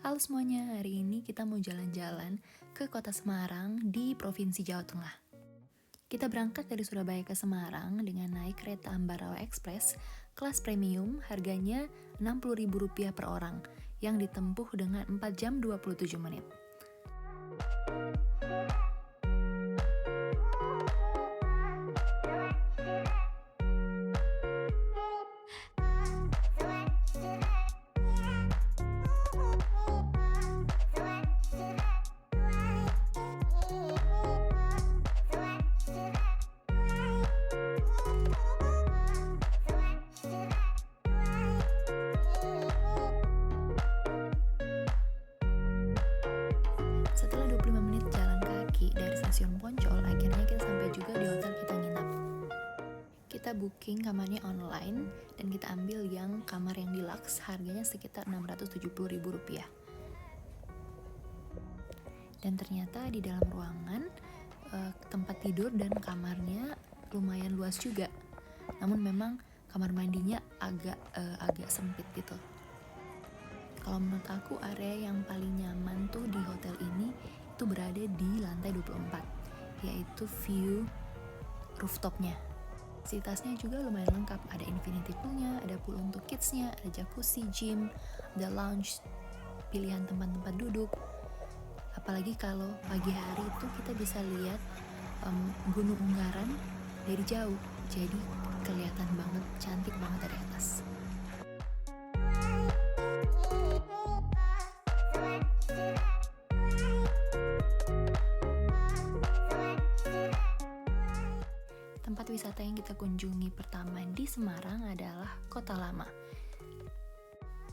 Halo semuanya, hari ini kita mau jalan-jalan ke kota Semarang di Provinsi Jawa Tengah. Kita berangkat dari Surabaya ke Semarang dengan naik kereta Ambarawa Express kelas premium, harganya Rp60.000 per orang, yang ditempuh dengan 4 jam 27 menit. Setelah 25 menit jalan kaki dari stasiun Poncol, akhirnya kita sampai juga di hotel kita nginap. Kita booking kamarnya online dan kita ambil yang kamar yang deluxe, harganya sekitar Rp670.000. Dan ternyata di dalam ruangan tempat tidur dan kamarnya lumayan luas juga. Namun memang kamar mandinya agak sempit gitu. Kalau menurut aku area yang paling nyaman tuh di hotel ini itu berada di lantai 24, yaitu view rooftopnya. Fasilitasnya juga lumayan lengkap, ada infinity poolnya, ada pool untuk kidsnya, ada jacuzzi, gym, ada lounge, pilihan tempat-tempat duduk. Apalagi kalau pagi hari itu kita bisa lihat Gunung Ungaran dari jauh, jadi kelihatan banget, cantik banget dari atas. Tempat wisata yang kita kunjungi pertama di Semarang adalah Kota Lama.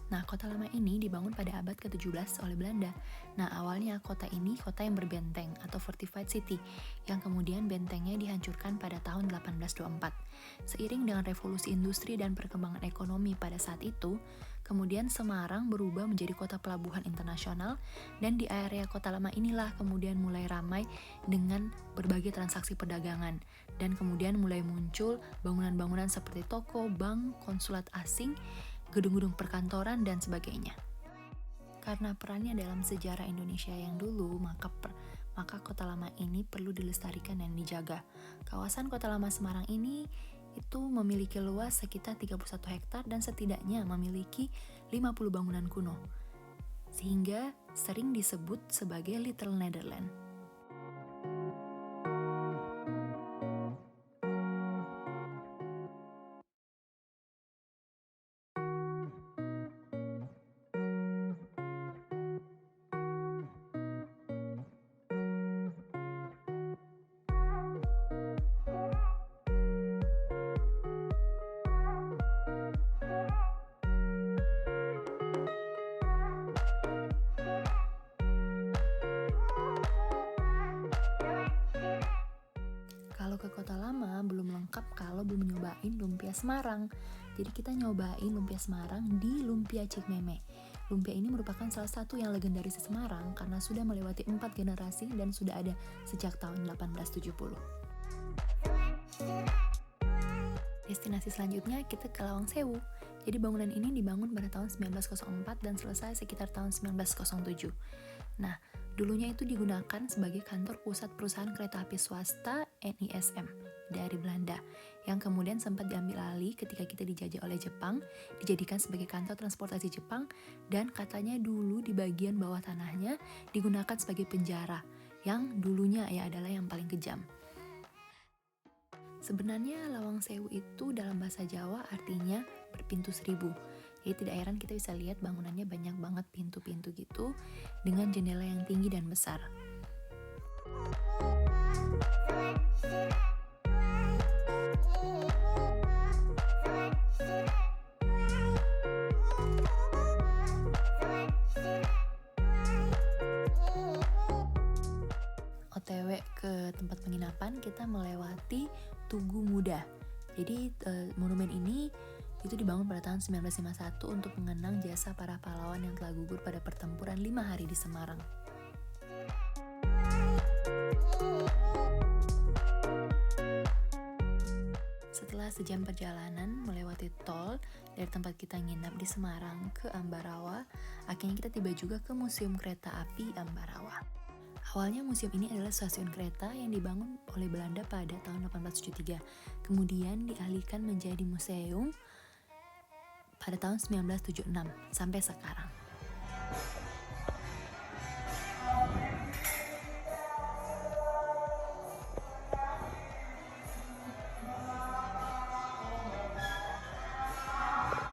Nah, Kota Lama ini dibangun pada abad ke-17 oleh Belanda. Nah, awalnya kota ini kota yang berbenteng atau fortified city, yang kemudian bentengnya dihancurkan pada tahun 1824. Seiring dengan revolusi industri dan perkembangan ekonomi pada saat itu, kemudian Semarang berubah menjadi kota pelabuhan internasional, dan di area Kota Lama inilah kemudian mulai ramai dengan berbagai transaksi perdagangan, dan kemudian mulai muncul bangunan-bangunan seperti toko, bank, konsulat asing, gedung-gedung perkantoran, dan sebagainya. Karena perannya dalam sejarah Indonesia yang dulu, maka Kota Lama ini perlu dilestarikan dan dijaga. Kawasan Kota Lama Semarang ini itu memiliki luas sekitar 31 hektar dan setidaknya memiliki 50 bangunan kuno, sehingga sering disebut sebagai Little Netherlands. Kalau ke Kota Lama belum lengkap kalau belum nyobain lumpia Semarang. Jadi kita nyobain lumpia Semarang di Lumpia Cikmeme. Lumpia ini merupakan salah satu yang legendaris di Semarang karena sudah melewati 4 generasi dan sudah ada sejak tahun 1870. Destinasi selanjutnya kita ke Lawang Sewu. Jadi bangunan ini dibangun pada tahun 1904 dan selesai sekitar tahun 1907. Nah, dulunya itu digunakan sebagai kantor pusat perusahaan kereta api swasta NISM dari Belanda, yang kemudian sempat diambil alih ketika kita dijajah oleh Jepang, dijadikan sebagai kantor transportasi Jepang, dan katanya dulu di bagian bawah tanahnya digunakan sebagai penjara, yang dulunya adalah yang paling kejam. Sebenarnya Lawang Sewu itu dalam bahasa Jawa artinya berpintu seribu. Jadi tidak heran kita bisa lihat bangunannya banyak banget pintu-pintu gitu dengan jendela yang tinggi dan besar. OTW ke tempat penginapan kita melewati Tugu Muda. Jadi monumen ini itu dibangun pada tahun 1951 untuk mengenang jasa para pahlawan yang telah gugur pada pertempuran 5 hari di Semarang. Setelah Setelah sejam perjalanan melewati tol dari tempat kita nginap di Semarang ke Ambarawa, akhirnya kita tiba juga ke Museum Kereta Api Ambarawa. Awalnya museum ini adalah stasiun kereta yang dibangun oleh Belanda pada tahun 1873. Kemudian dialihkan menjadi museum pada tahun 1976 sampai sekarang.